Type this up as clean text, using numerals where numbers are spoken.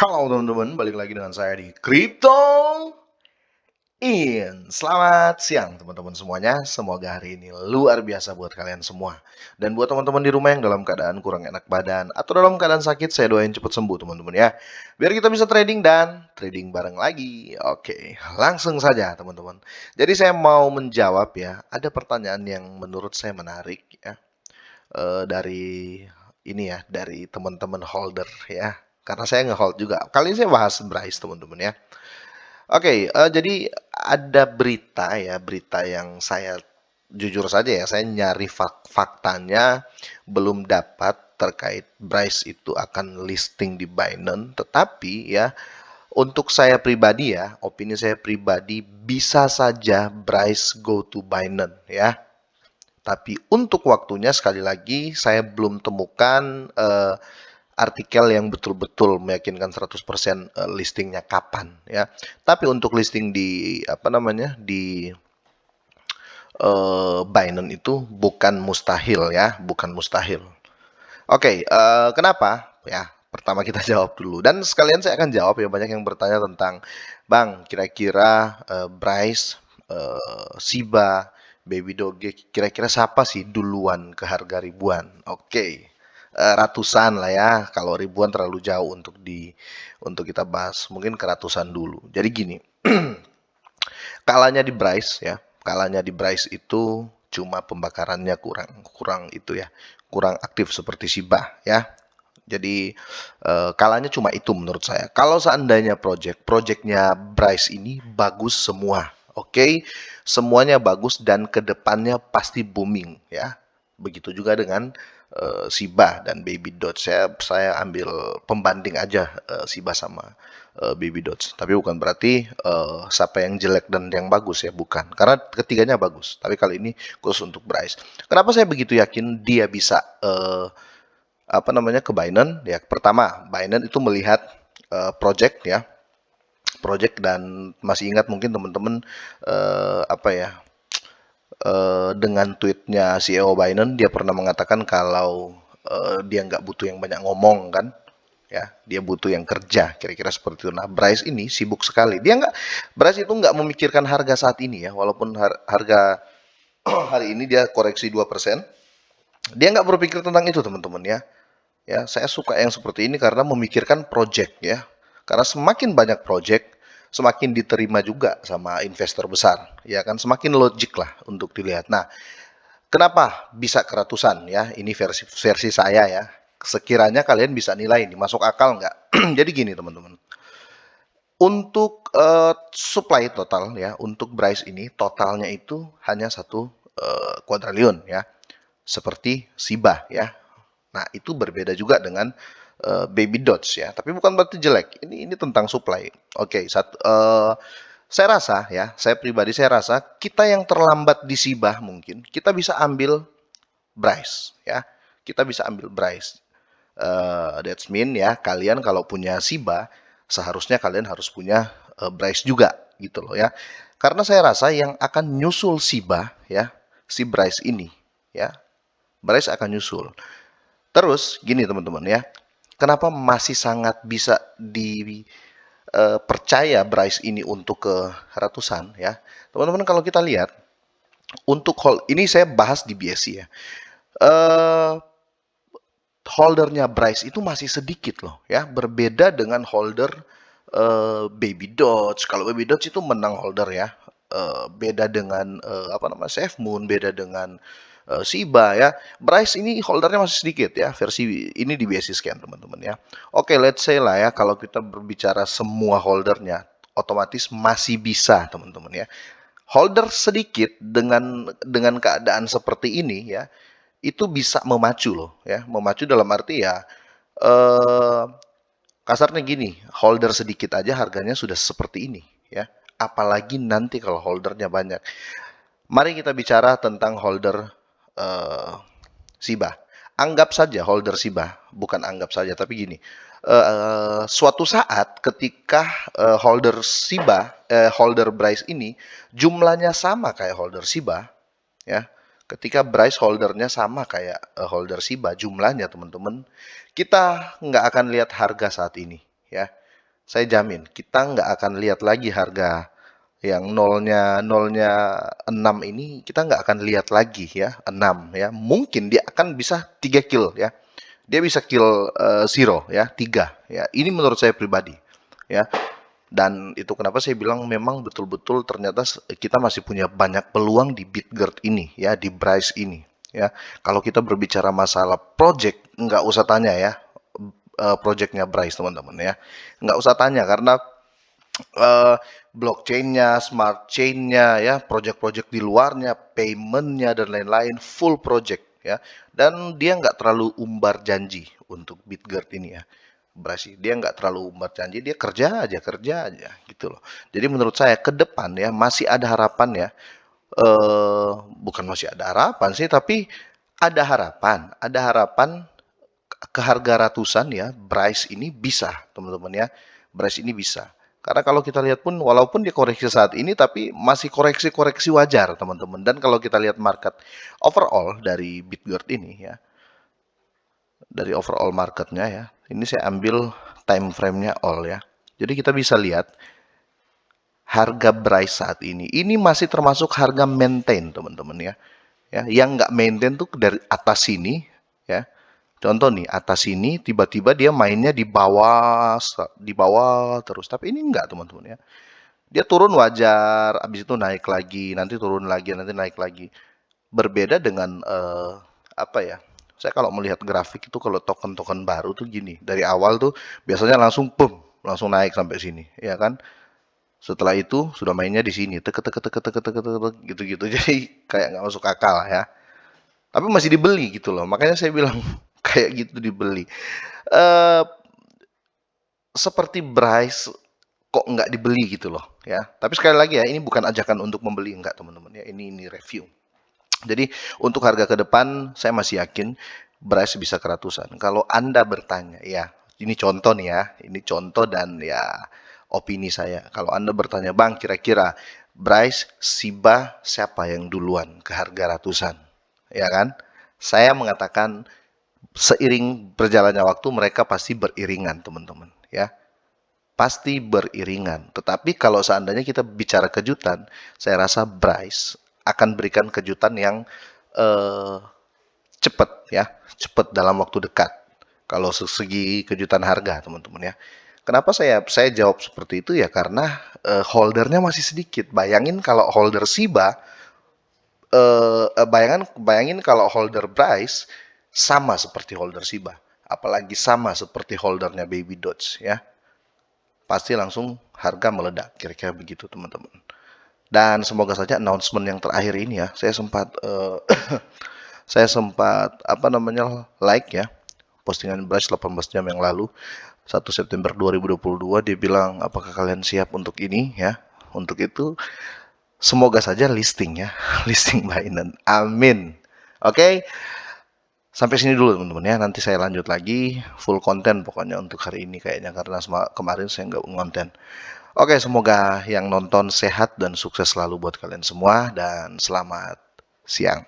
Halo teman-teman, balik lagi dengan saya di Crypto In. Selamat siang teman-teman semuanya. Semoga hari ini luar biasa buat kalian semua. Dan buat teman-teman di rumah yang dalam keadaan kurang enak badan atau dalam keadaan sakit, saya doain cepat sembuh teman-teman ya. Biar kita bisa trading dan trading bareng lagi. Oke, langsung saja teman-teman. Jadi saya mau menjawab ya, ada pertanyaan yang menurut saya menarik ya. Dari ini ya, dari teman-teman holder ya. Karena saya nge-hold juga. Kali ini saya bahas Bryce teman-teman ya. Oke, jadi ada berita ya, berita yang saya jujur saja ya, saya nyari faktanya belum dapat terkait Bryce itu akan listing di Binance, tetapi ya untuk saya pribadi ya, opini saya pribadi bisa saja Bryce go to Binance ya. Tapi untuk waktunya sekali lagi saya belum temukan artikel yang betul-betul meyakinkan 100% listingnya kapan ya. Tapi untuk listing di apa namanya di Binance itu bukan mustahil ya, bukan mustahil. Oke, kenapa? Ya, pertama kita jawab dulu. Dan sekalian saya akan jawab ya, banyak yang bertanya tentang, Bang, kira-kira Bryce, Shiba, Baby Doge, kira-kira siapa sih duluan ke harga ribuan? Oke, ratusan lah ya. Kalau ribuan terlalu jauh untuk kita bahas. Mungkin ke ratusan dulu. Jadi gini, kalanya di Bryce ya, kalanya di Bryce itu cuma pembakarannya kurang kurang itu ya, kurang aktif seperti Shiba ya. Jadi kalanya cuma itu menurut saya. Kalau seandainya projectnya Bryce ini bagus semua, oke, semuanya bagus dan kedepannya pasti booming ya. Begitu juga dengan Shiba dan Baby Doge. Saya ambil pembanding aja Shiba sama Baby Doge. Tapi bukan berarti siapa yang jelek dan yang bagus ya, bukan. Karena ketiganya bagus. Tapi kali ini khusus untuk Bryce. Kenapa saya begitu yakin dia bisa apa namanya ke Binance? Ya, pertama, Binance itu melihat project ya, project, dan masih ingat mungkin teman-teman apa ya, dengan tweetnya CEO Binance, dia pernah mengatakan kalau dia nggak butuh yang banyak ngomong kan, ya dia butuh yang kerja, kira-kira seperti itu. Nah, Bryce ini sibuk sekali. Bryce itu nggak memikirkan harga saat ini ya, walaupun harga hari ini dia koreksi 2%, dia nggak berpikir tentang itu teman-teman ya. Ya, saya suka yang seperti ini karena memikirkan project ya. Karena semakin banyak project, semakin diterima juga sama investor besar. Ya kan, semakin logik lah untuk dilihat. Nah, kenapa bisa keratusan ya? Ini versi saya ya. Sekiranya kalian bisa nilai ini masuk akal nggak? Jadi gini teman-teman. Untuk supply total ya, untuk Bryce ini totalnya itu hanya 1 kuadriliun ya. Seperti Shiba ya. Nah, itu berbeda juga dengan Baby Doge ya. Tapi bukan berarti jelek. Ini tentang supply. Oke, saya rasa ya, saya pribadi saya rasa kita yang terlambat di Shiba mungkin kita bisa ambil Bryce ya. Kita bisa ambil Bryce. That's mean ya, kalian kalau punya Shiba seharusnya kalian harus punya Bryce juga gitu loh ya. Karena saya rasa yang akan nyusul Shiba ya, si Bryce ini ya. Bryce akan nyusul. Terus gini teman-teman ya, kenapa masih sangat bisa dipercaya Bryce ini untuk ke ratusan ya? Teman-teman kalau kita lihat untuk ini saya bahas di BSC ya. Eh Holdernya Bryce itu masih sedikit loh ya, berbeda dengan holder Baby Doge. Kalau Baby Doge itu menang holder ya. Beda dengan apa namanya Safe Moon, beda dengan Shiba ya. Bryce ini holdernya masih sedikit ya. Versi ini di BSC scan teman-teman ya. Oke, let's say lah ya, kalau kita berbicara semua holdernya, otomatis masih bisa teman-teman ya. Holder sedikit dengan keadaan seperti ini ya, itu bisa memacu loh ya. Memacu dalam arti ya eh kasarnya gini, holder sedikit aja harganya sudah seperti ini ya. Apalagi nanti kalau holdernya banyak. Mari kita bicara tentang holder eh, Shiba. Anggap saja holder Shiba, bukan anggap saja, tapi gini. Suatu saat ketika holder Shiba, holder Bryce ini jumlahnya sama kayak holder Shiba, ya. Ketika Bryce holdernya sama kayak holder Shiba jumlahnya teman-teman, kita nggak akan lihat harga saat ini, ya. saya jamin kita nggak akan lihat lagi harga yang nolnya 6 ini, kita nggak akan lihat lagi ya 6 ya. Mungkin dia akan bisa 3 kill ya. Dia bisa kill zero ya, 3 ya. Ini menurut saya pribadi ya. Dan itu kenapa saya bilang memang betul-betul ternyata kita masih punya banyak peluang di Bitgert ini ya, di Bryce ini ya. Kalau kita berbicara masalah project, nggak usah tanya ya, projectnya Bryce teman-teman ya. Nggak usah tanya karena uh, blockchain-nya, smart chain-nya, ya, project-project di luarnya, payment-nya dan lain-lain, full project ya. Dan dia nggak terlalu umbar janji untuk Bitgert ini ya. Berarti dia nggak terlalu umbar janji, dia kerja aja gitu loh. Jadi menurut saya ke depan ya masih ada harapan ya. Bukan masih ada harapan sih, tapi ada harapan ke harga ratusan ya, Bryce ini bisa, teman-teman ya. Bryce ini bisa. Karena kalau kita lihat pun, walaupun dia koreksi saat ini, tapi masih koreksi-koreksi wajar, teman-teman. Dan kalau kita lihat market overall dari Bitgert ini ya, dari overall marketnya ya, ini saya ambil time frame-nya all ya. Jadi kita bisa lihat harga Bryce saat ini masih termasuk harga maintain, teman-teman ya. Ya, yang nggak maintain tuh dari atas sini ya. Contoh nih, atas sini tiba-tiba dia mainnya di bawah terus. Tapi ini enggak, teman-teman ya. Dia turun wajar, habis itu naik lagi, nanti turun lagi, nanti naik lagi. Berbeda dengan apa ya? Saya kalau melihat grafik itu kalau token-token baru tuh gini, dari awal tuh biasanya langsung boom, langsung naik sampai sini, ya kan? Setelah itu sudah mainnya di sini, tek tek tek tek tek tek tek gitu-gitu. Jadi kayak nggak masuk akal ya. Tapi masih dibeli gitu loh. Makanya saya bilang kayak gitu dibeli. Eh seperti Bryce kok nggak dibeli gitu loh ya. Tapi sekali lagi ya, ini bukan ajakan untuk membeli enggak teman-teman ya. Ini review. Jadi untuk harga ke depan saya masih yakin Bryce bisa keratusan. Kalau Anda bertanya ya, ini contoh nih ya, ini contoh dan ya opini saya. Kalau Anda bertanya, "Bang, kira-kira Bryce, Shiba siapa yang duluan ke harga ratusan?" Ya kan? Saya mengatakan seiring berjalannya waktu mereka pasti beriringan, teman-teman, ya. Pasti beriringan. Tetapi kalau seandainya kita bicara kejutan, saya rasa Bryce akan berikan kejutan yang eh, cepat ya, cepat dalam waktu dekat. Kalau segi kejutan harga, teman-teman ya. Kenapa saya jawab seperti itu ya karena holdernya masih sedikit. Bayangin kalau holder Shiba bayangin kalau holder Bryce sama seperti holder Shiba, apalagi sama seperti holdernya Baby Doge ya, pasti langsung harga meledak, kira-kira begitu teman-teman. Dan semoga saja announcement yang terakhir ini ya, saya sempat apa namanya like ya postingan Bryce 18 jam yang lalu, 1 September 2022, dia bilang apakah kalian siap untuk ini ya. Untuk itu semoga saja listing ya, listing Binance. Amin. Oke, okay? Sampai sini dulu teman-teman ya. Nanti saya lanjut lagi full konten pokoknya untuk hari ini kayaknya karena kemarin saya nggak ngonten. Oke, okay, semoga yang nonton sehat dan sukses selalu buat kalian semua dan selamat siang.